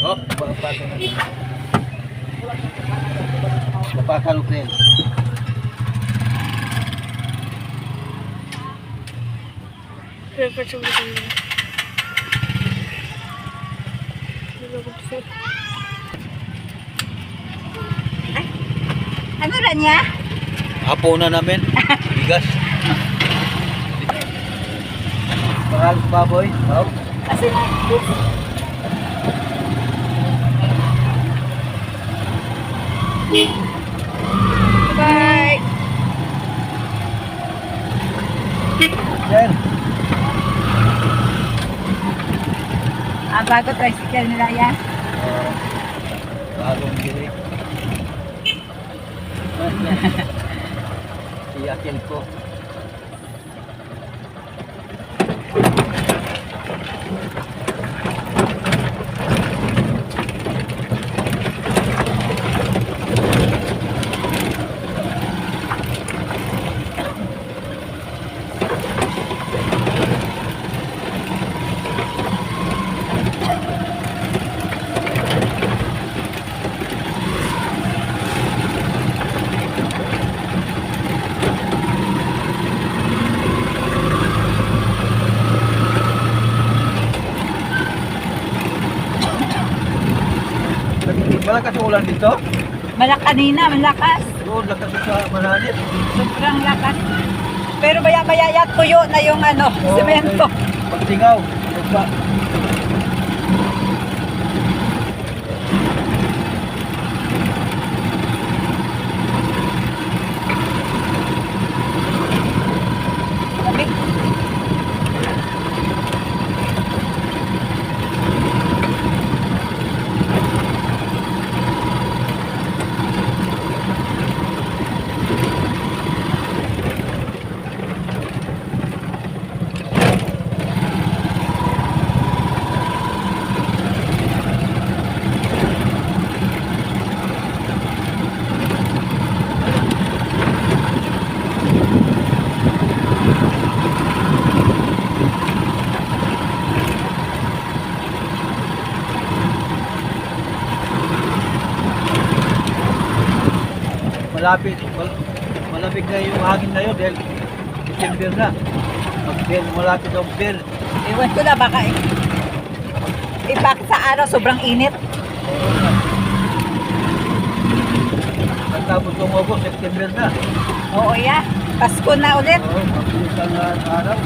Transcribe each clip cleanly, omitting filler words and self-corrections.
Oh, Bapak Ukraine. Ano na niya? Hapunan namin. Bigas. Mahal baboy. Oh. Kasi na. Bye! Yan. Bago tricycle nila yan. Bagong diri. Iyakin ko. Malakas ang ulan dito? Kanina, malakas. Oo, lakas sa malalim. Sobrang lakas. Pero baya-baya tuyo na yung semento. Pagtingaw. Pagka. Lamig. Malapit na yung hangin na yun dahil December na. Mag-beer, malapit ang beer. Ewan ko na, baka bakit sa araw sobrang init. Pagtapos ng August, September na. Oo, yeah. Pasko na ulit. Oo, mabilis ang araw.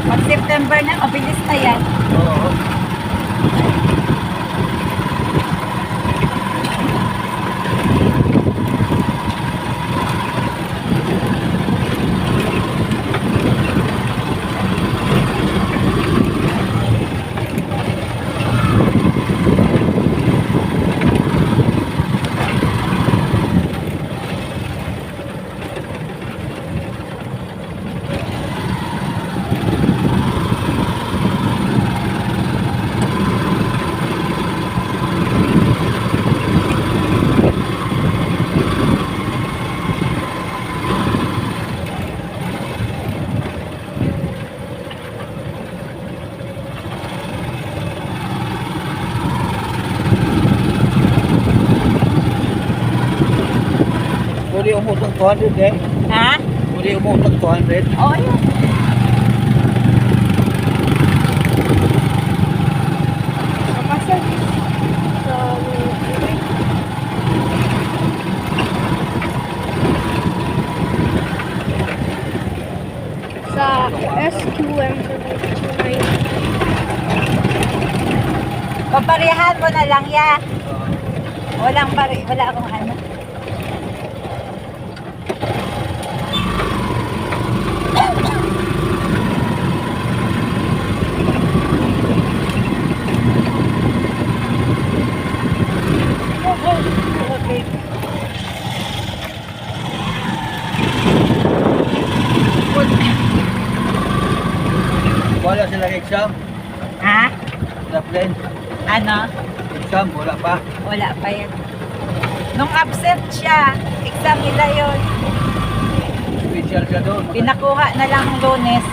Pag September na, mabilis na yan. Oo. Uli umutang 200 eh. Ha? Uli umutang 200. Oo, yun. Sa SQM Paparihan mo na lang ya. Wala akong ano. Okay. Wala silang exam. Ha? Sa plan. Ano? Exam, wala pa. Wala pa yan. Nung absent siya, exam nila yun. Special siya doon. Pinakuha na lang ng Lunes.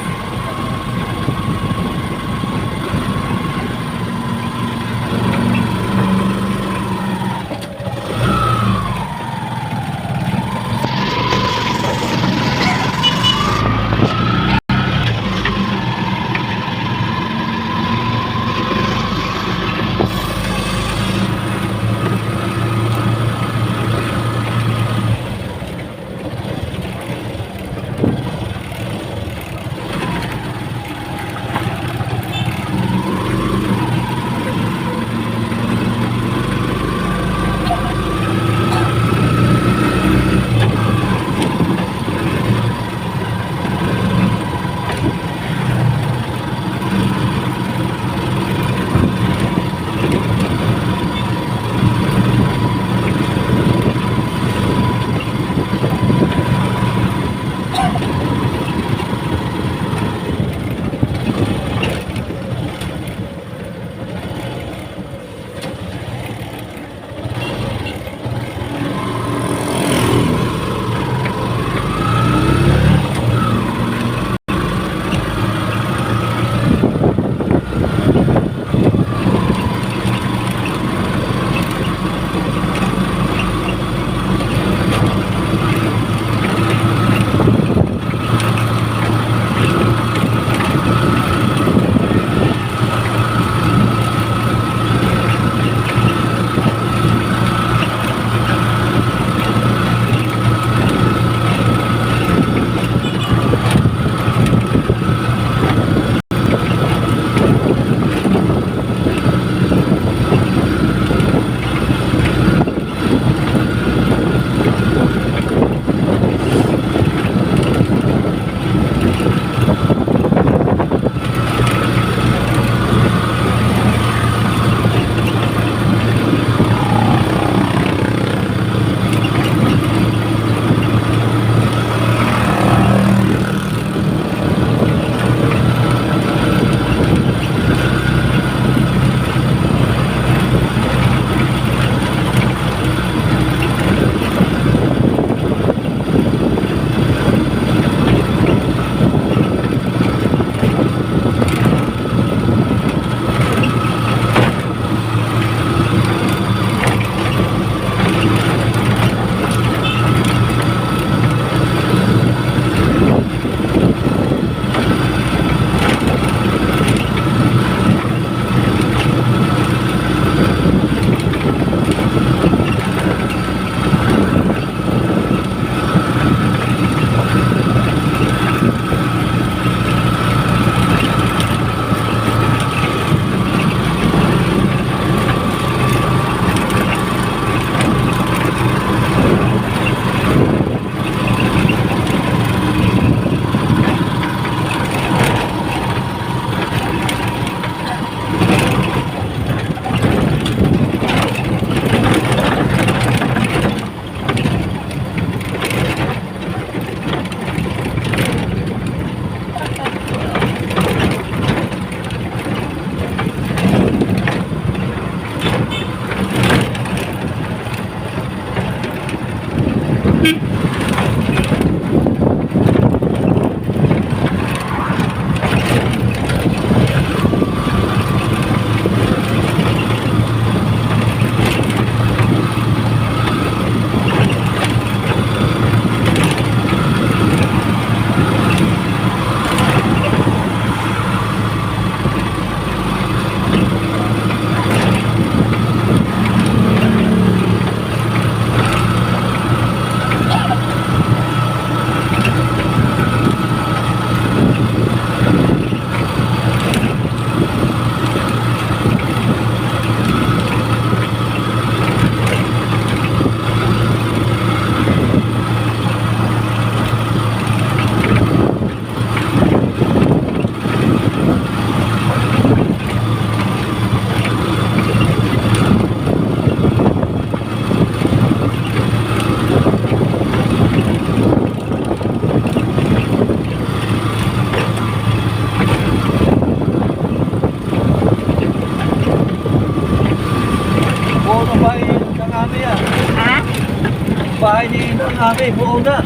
Ami, buo na.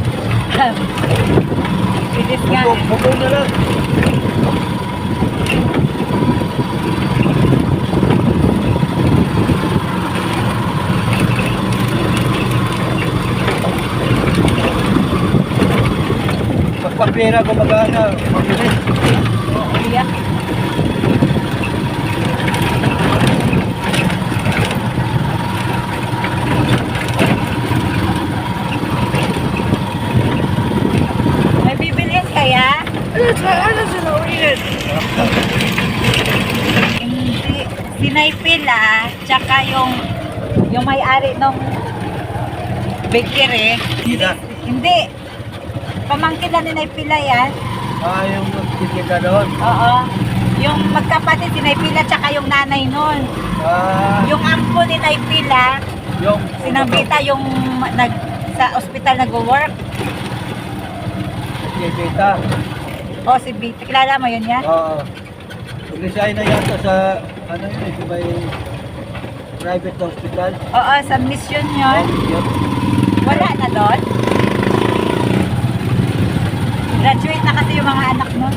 Bilis nga. Buo na lang. Pagpapera ko magana, mabilis. Iya. May bibilin kaya? I doesn't know it. Hindi. Sinaipil tsaka yung may-ari nung bakery. Kita. Hindi. Pamangkin na ni Naipila yan. Yung magkikita doon. Oo. Yung magkapatid si Naipila tsaka yung nanay nun. Yung ampo ni Naipila, Yung sinambita yung sa ospital nag-work. Kita. O si Bita, kilala mo yun yan? Oo. Nag-resign na yata sa, ano yun, sa may private hospital. Oo, sa mission yun. Yun. Wala na doon. Graduate na kasi yung mga anak nun.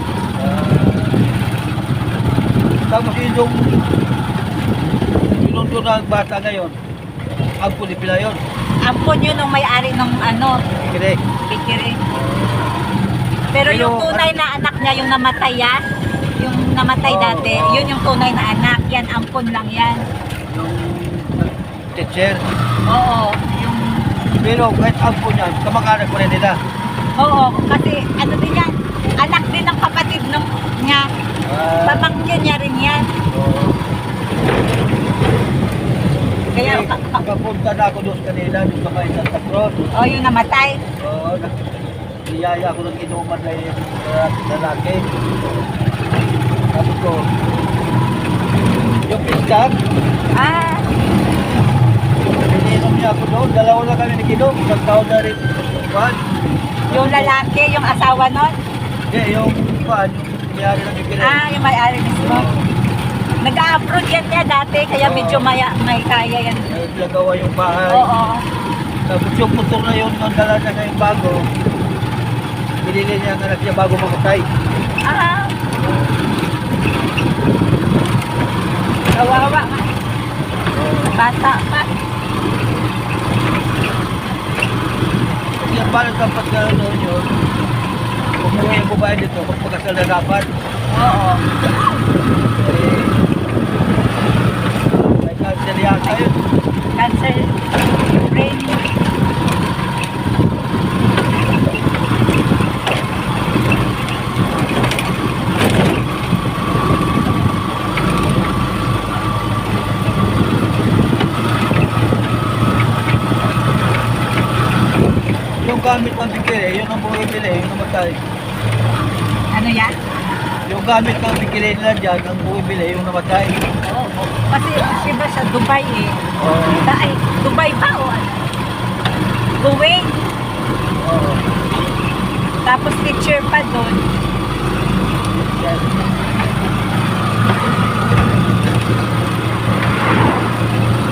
Tapos yung doon na bata ngayon, ang pulipila yun. Ampon yun nung may-ari nung Correct. bakery. Pero yung tunay na anak niya, yung namatay yung namatay dati, yun yung tunay na anak. Yan, ampon lang yan. Yung teacher. Oo, yung Pero kahit ampo niyan, kamag-anak ko rin nila. Oo, kasi ano din yan, anak din ng kapatid nung niya. Pamangkin niya rin yan. Kaya, Nakapunta na ako doon kanila, doon sa may Santa Cruz. yung namatay. Niyaya ako ng inuman na yung lalaki. Sabi ko, yung piskat, ininom niya ako doon. Dalawa lang kami naginom. Isang taon na rin. Yung lalaki, yung asawa nun. Hindi, yung nangyari na bigyan. Yung may-ari mismo. Nag-a-approach yan niya dati, kaya medyo may kaya yan. Nagawa yung bahay. Oo. Tapos yung motor na yun, nung dalaga na yung bago, binili niya ang anak niya bago mamatay. Kawawa nga. Bata pa. Kasi ang parang dapat ka noon yun, kung yung babae dito, magpakasal na dapat. Oo. May cancer yata yun. Cancer. Brain. Yung gamit ng bigay, yun ang bumibili, yung namatay. Ano yan? Yung gamit ng bigay nila dyan, ang bumibili, yung namatay. Oo. Kasi iba sa Dubai eh. Oo. Ay, Dubai ba o ano? Kuwait. Oo. Tapos teacher pa doon. Yan.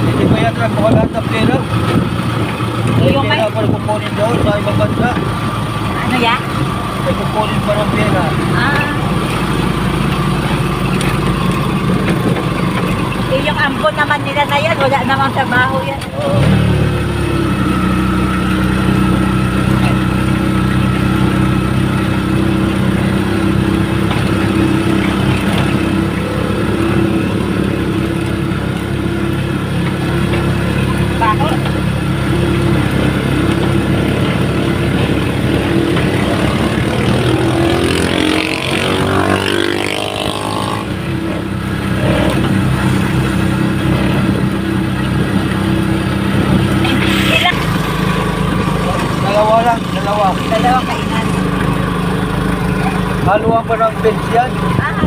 Hindi ba yan mo lahat ng pera? May Yung pera pa rin kukunin doon sa ibang bansa. Ano yan? May kukunin pa ng pera. Yung ambon naman nila na yan, wala namang trabaho yan. Oo. Bakit? Dalawa. Dalawang kainan. Haluan pa ng bench yan. Ano?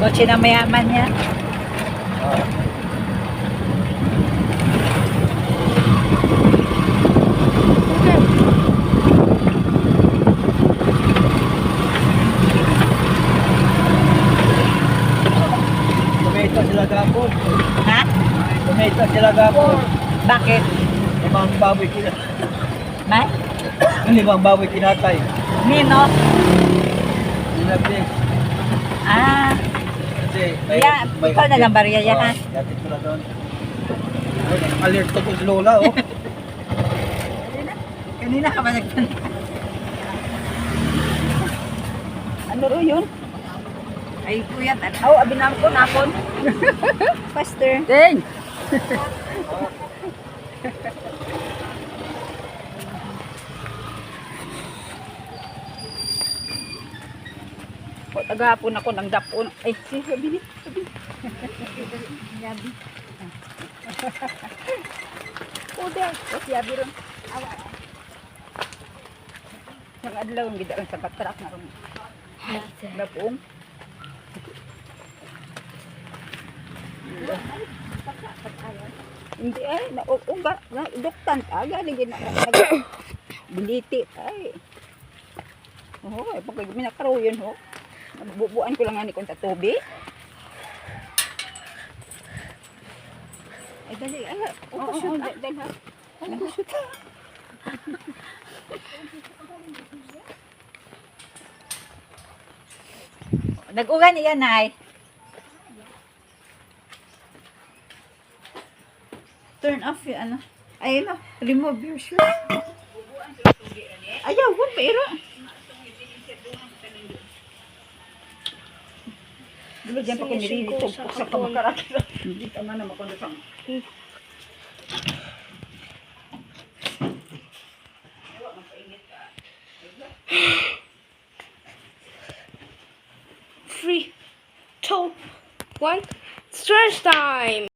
Kotse na mayaman yan. talaga ako. Bakit? Limang baboy May? limang baboy kinatay. Nino? Nilabis. Ah, Kasi ikaw na lang bariya yan, ha? Dati ko na doon. Alert to si Lola, oh. Kanina ka ba nagtanong? Ano ro yun? Ay, kuya, tanaw, abinam ko, nakon. Faster. Ding! O, tagahapon ako ng dapon. Ay, sabi ni. Yabi. O, dahil. O, yabi ron. Awa. Ang adlaw, ang gidaan sa patrak na ron. Dapong. Hindi ay, nauuga, duktan, aga, lagi na, biliti, ay. Oo, ay, pag minakaro yun, ho. Bubuan ko lang nga ni kung tatubi. Ay, dali, ay, oo, dali, ha. Nag-ugan iyan, Nay. Turn off yung ano. Ay, no. Remove your shoes. Ayaw, huwag pero. Dilo dyan pa kumirili ito. Sa kamakarat. Hindi tama na makondosang. Three, two, one. Stretch time!